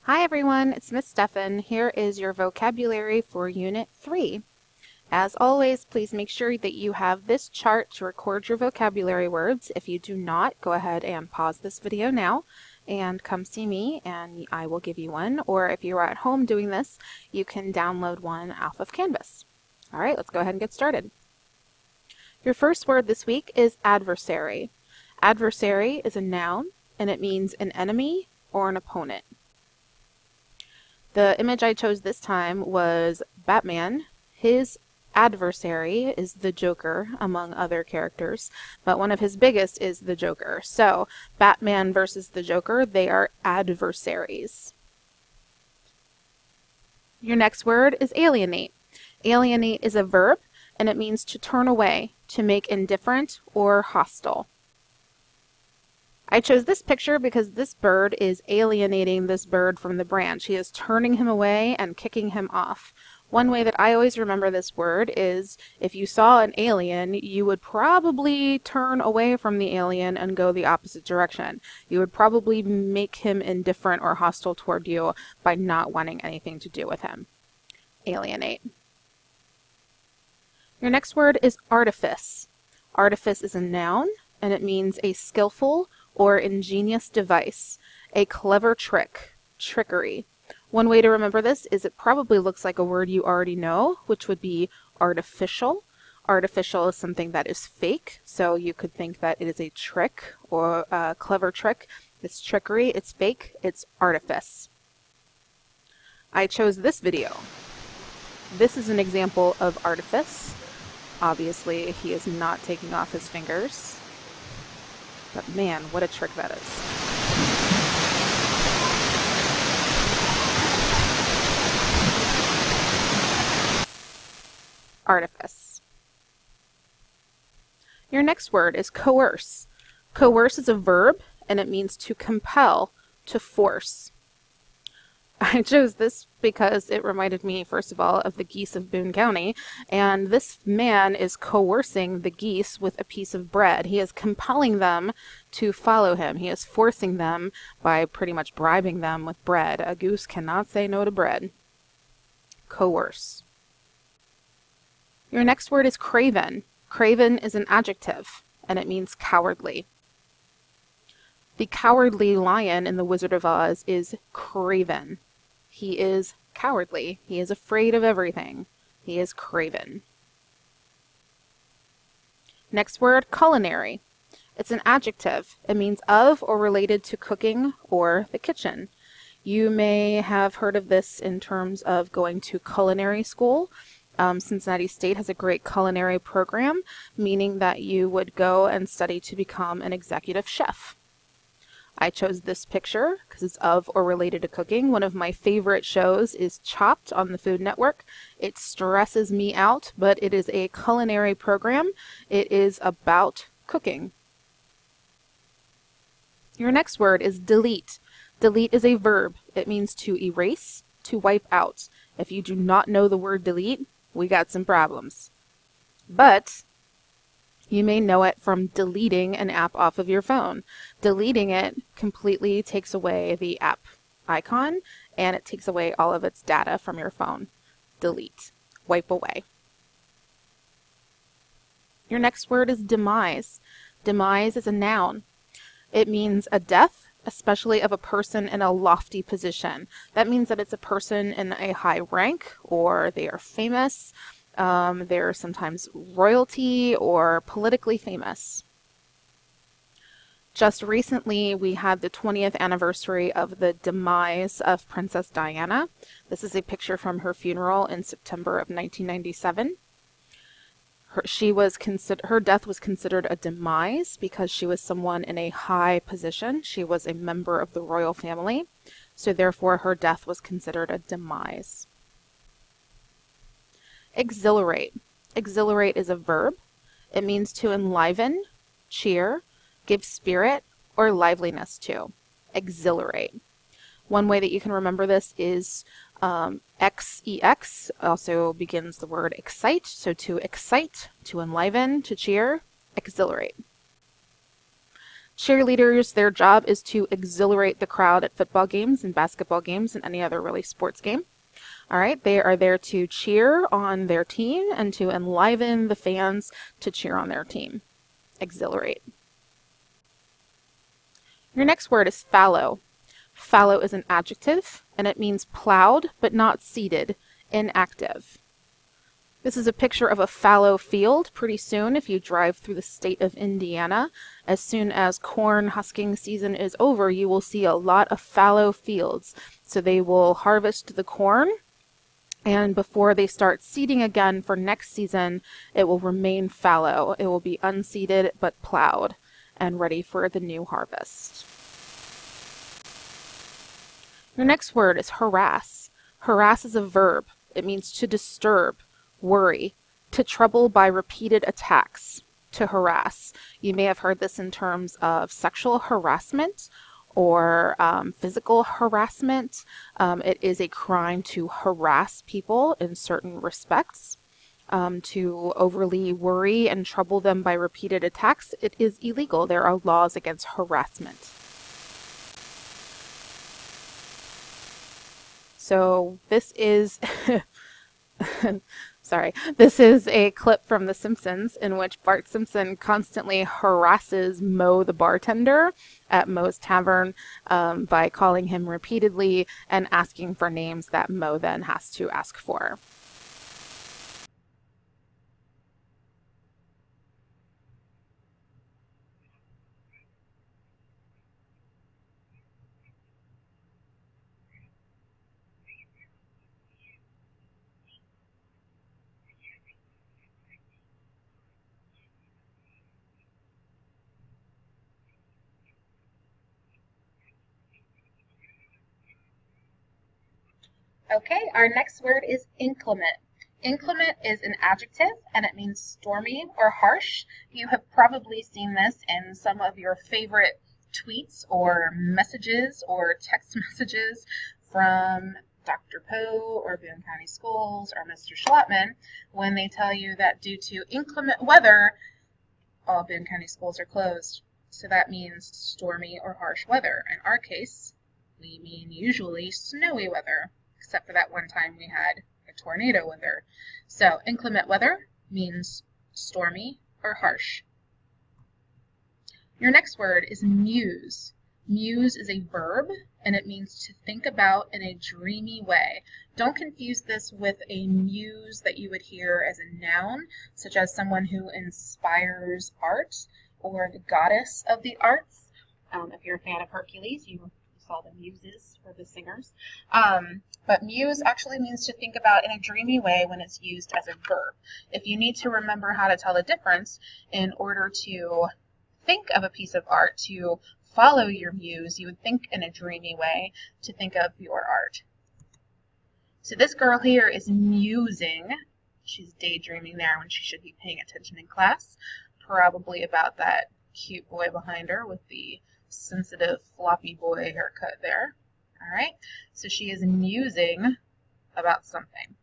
Hi everyone, it's Miss Stefan. Here is your vocabulary for Unit 3. As always, please make sure that you have this chart to record your vocabulary words. If you do not, go ahead and pause this video now and come see me and I will give you one. Or if you are at home doing this, you can download one off of Canvas. Alright, let's go ahead and get started. Your first word this week is adversary. Adversary is a noun and it means an enemy or an opponent. The image I chose this time was Batman. His adversary is the Joker, among other characters, but one of his biggest is the Joker. So, Batman versus the Joker, they are adversaries. Your next word is alienate. Alienate is a verb, and it means to turn away, to make indifferent or hostile. I chose this picture because this bird is alienating this bird from the branch. He is turning him away and kicking him off. One way that I always remember this word is if you saw an alien, you would probably turn away from the alien and go the opposite direction. You would probably make him indifferent or hostile toward you by not wanting anything to do with him. Alienate. Your next word is artifice. Artifice is a noun, and it means a skillful or ingenious device, a clever trick, trickery. One way to remember this is it probably looks like a word you already know, which would be artificial. Artificial is something that is fake, so you could think that it is a trick or a clever trick. It's trickery, it's fake, it's artifice. I chose this video. This is an example of artifice. Obviously, he is not taking off his fingers. But man, what a trick that is. Artifice. Your next word is coerce. Coerce is a verb, and it means to compel, to force. I chose this because it reminded me, first of all, of the geese of Boone County, and this man is coercing the geese with a piece of bread. He is compelling them to follow him. He is forcing them by pretty much bribing them with bread. A goose cannot say no to bread. Coerce. Your next word is craven. Craven is an adjective, and it means cowardly. The cowardly lion in The Wizard of Oz is craven. He is cowardly. He is afraid of everything. He is craven. Next word, culinary. It's an adjective. It means of or related to cooking or the kitchen. You may have heard of this in terms of going to culinary school. Cincinnati State has a great culinary program, meaning that you would go and study to become an executive chef. I chose this picture because it's of or related to cooking. One of my favorite shows is Chopped on the Food Network. It stresses me out, but it is a culinary program. It is about cooking. Your next word is delete. Delete is a verb. It means to erase, to wipe out. If you do not know the word delete, we got some problems. But you may know it from deleting an app off of your phone. Deleting it completely takes away the app icon and it takes away all of its data from your phone. Delete. Wipe away. Your next word is demise. Demise is a noun. It means a death, especially of a person in a lofty position. That means that it's a person in a high rank or they are famous. They're sometimes royalty or politically famous. Just recently, we had the 20th anniversary of the demise of Princess Diana. This is a picture from her funeral in September of 1997. Her death was considered a demise because she was someone in a high position. She was a member of the royal family, so therefore her death was considered a demise. Exhilarate. Exhilarate is a verb. It means to enliven, cheer, give spirit, or liveliness to. Exhilarate. One way that you can remember this is XEX also begins the word excite. So to excite, to enliven, to cheer, exhilarate. Cheerleaders, their job is to exhilarate the crowd at football games and basketball games and any other really sports game. All right, they are there to cheer on their team and to enliven the fans to cheer on their team. Exhilarate. Your next word is fallow. Fallow is an adjective, and it means plowed but not seeded, inactive. This is a picture of a fallow field. Pretty soon, if you drive through the state of Indiana, as soon as corn husking season is over, you will see a lot of fallow fields. So they will harvest the corn, and before they start seeding again for next season, it will remain fallow. It will be unseeded but plowed and ready for the new harvest. Your next word is harass. Harass is a verb. It means to disturb, worry, to trouble by repeated attacks, to harass. You may have heard this in terms of sexual harassment or physical harassment. It is a crime to harass people in certain respects. To overly worry and trouble them by repeated attacks, it is illegal. There are laws against harassment. So this is this is a clip from The Simpsons in which Bart Simpson constantly harasses Moe the bartender at Moe's Tavern by calling him repeatedly and asking for names that Moe then has to ask for. Okay, our next word is inclement. Inclement is an adjective, and it means stormy or harsh. You have probably seen this in some of your favorite tweets or messages or text messages from Dr. Poe or Boone County Schools or Mr. Schlattman when they tell you that due to inclement weather, all Boone County schools are closed. So that means stormy or harsh weather. In our case, we mean usually snowy weather, except for that one time we had a tornado weather. So inclement weather means stormy or harsh. Your next word is muse. Muse is a verb, and it means to think about in a dreamy way. Don't confuse this with a muse that you would hear as a noun, such as someone who inspires art or the goddess of the arts. If you're a fan of Hercules, you saw the muses for the singers. But muse actually means to think about in a dreamy way when it's used as a verb. If you need to remember how to tell the difference in order to think of a piece of art, to follow your muse, you would think in a dreamy way to think of your art. So this girl here is musing. She's daydreaming there when she should be paying attention in class, probably about that cute boy behind her with the sensitive floppy boy haircut there. All right, so she is musing about something.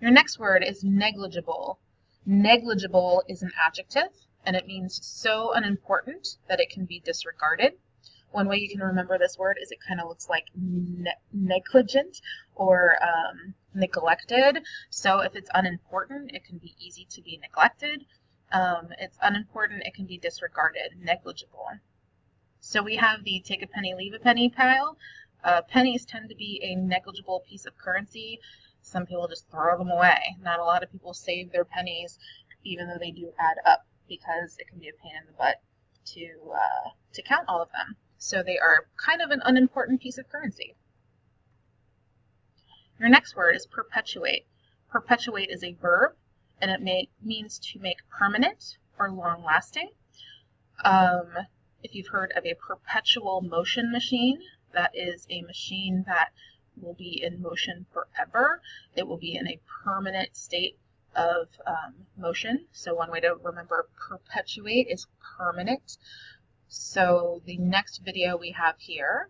Your next word is negligible. Negligible is an adjective, and it means so unimportant that it can be disregarded. One way you can remember this word is it kind of looks like negligent or neglected. So if it's unimportant, it can be easy to be neglected. It's unimportant, it can be disregarded, negligible. So we have the take a penny, leave a penny pile. Pennies tend to be a negligible piece of currency. Some people just throw them away. Not a lot of people save their pennies, even though they do add up, because it can be a pain in the butt to count all of them. So they are kind of an unimportant piece of currency. Your next word is perpetuate. Perpetuate is a verb, and it means to make permanent or long-lasting. If you've heard of a perpetual motion machine, that is a machine that will be in motion forever. It will be in a permanent state of motion. So one way to remember perpetuate is permanent. So the next video we have here,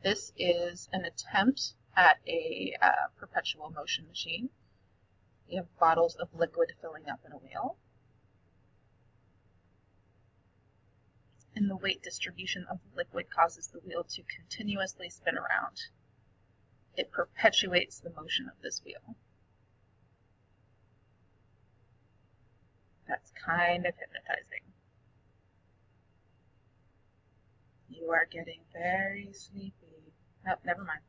this is an attempt at a perpetual motion machine. We have bottles of liquid filling up in a wheel. in the weight distribution of the liquid causes the wheel to continuously spin around. It perpetuates the motion of this wheel. That's kind of hypnotizing. You are getting very sleepy. Oh, never mind.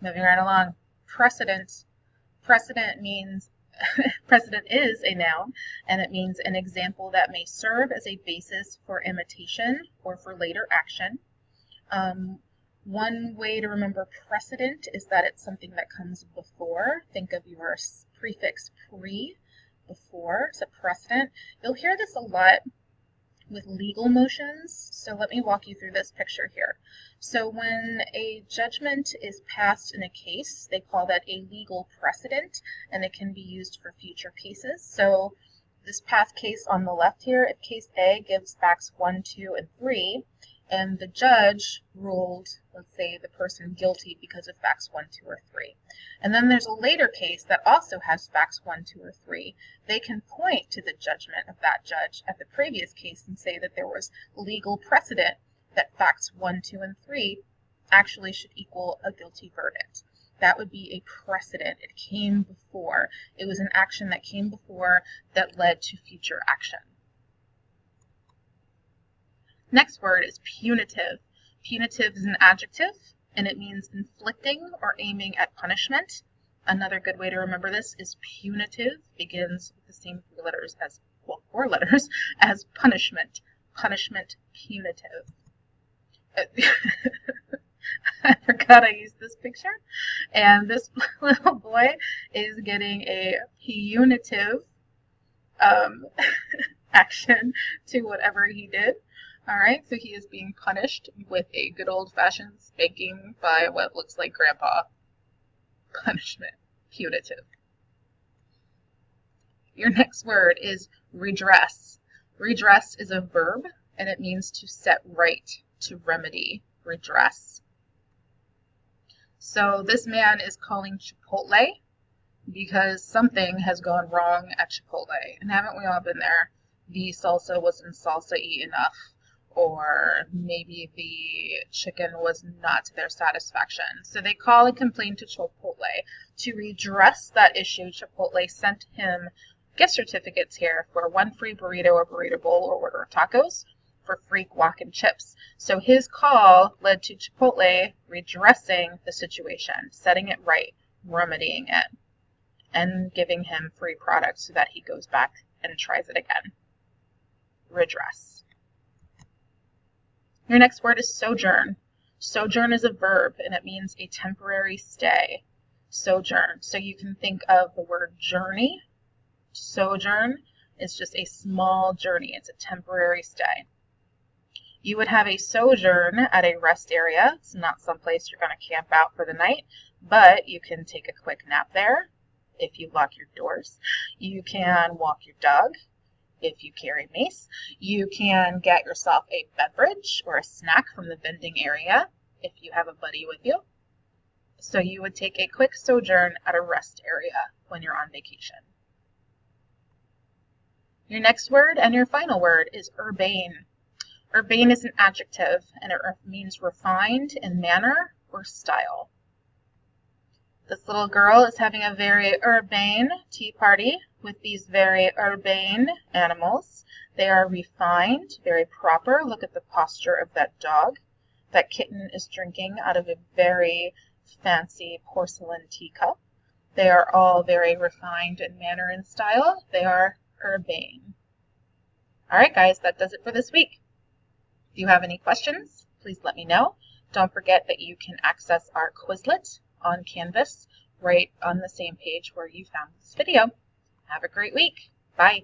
Moving right along. Precedent. Precedent means, precedent is a noun, and it means an example that may serve as a basis for imitation or for later action. One way to remember precedent is that it's something that comes before. Think of your prefix pre, before, so precedent. You'll hear this a lot with legal motions, so let me walk you through this picture here. So when a judgment is passed in a case, they call that a legal precedent, and it can be used for future cases. So this past case on the left here, if case A gives facts 1, 2, and 3, and the judge ruled, let's say, the person guilty because of facts 1, 2, or 3. And then there's a later case that also has facts 1, 2, or 3. They can point to the judgment of that judge at the previous case and say that there was legal precedent that facts 1, 2, and 3 actually should equal a guilty verdict. That would be a precedent. It came before. It was an action that came before that led to future action. Next word is punitive. Punitive is an adjective, and it means inflicting or aiming at punishment. Another good way to remember this is punitive begins with the same 3 letters as, well, 4 letters as punishment. Punishment, punitive. I forgot I used this picture. And this little boy is getting a punitive action to whatever he did. Alright, so he is being punished with a good old-fashioned spanking by what looks like Grandpa. Punishment. Punitive. Your next word is redress. Redress is a verb, and it means to set right, to remedy. Redress. So this man is calling Chipotle because something has gone wrong at Chipotle. And haven't we all been there? The salsa wasn't salsa-y enough. Or maybe the chicken was not to their satisfaction. So they call and complain to Chipotle. To redress that issue, Chipotle sent him gift certificates here for 1 free burrito or burrito bowl or order of tacos for free guac and chips. So his call led to Chipotle redressing the situation, setting it right, remedying it, and giving him free products so that he goes back and tries it again. Redress. Your next word is sojourn. Sojourn is a verb, and it means a temporary stay. Sojourn. So you can think of the word journey. Sojourn is just a small journey. It's a temporary stay. You would have a sojourn at a rest area. It's not someplace you're going to camp out for the night, but you can take a quick nap there if you lock your doors. You can walk your dog. If you carry mace, you can get yourself a beverage or a snack from the vending area if you have a buddy with you. So you would take a quick sojourn at a rest area when you're on vacation. Your next word and your final word is urbane. Urbane is an adjective, and it means refined in manner or style. This little girl is having a very urbane tea party with these very urbane animals. They are refined, very proper. Look at the posture of that dog. That kitten is drinking out of a very fancy porcelain teacup. They are all very refined in manner and style. They are urbane. All right, guys, that does it for this week. If you have any questions, please let me know. Don't forget that you can access our Quizlet on Canvas right on the same page where you found this video. Have a great week. Bye.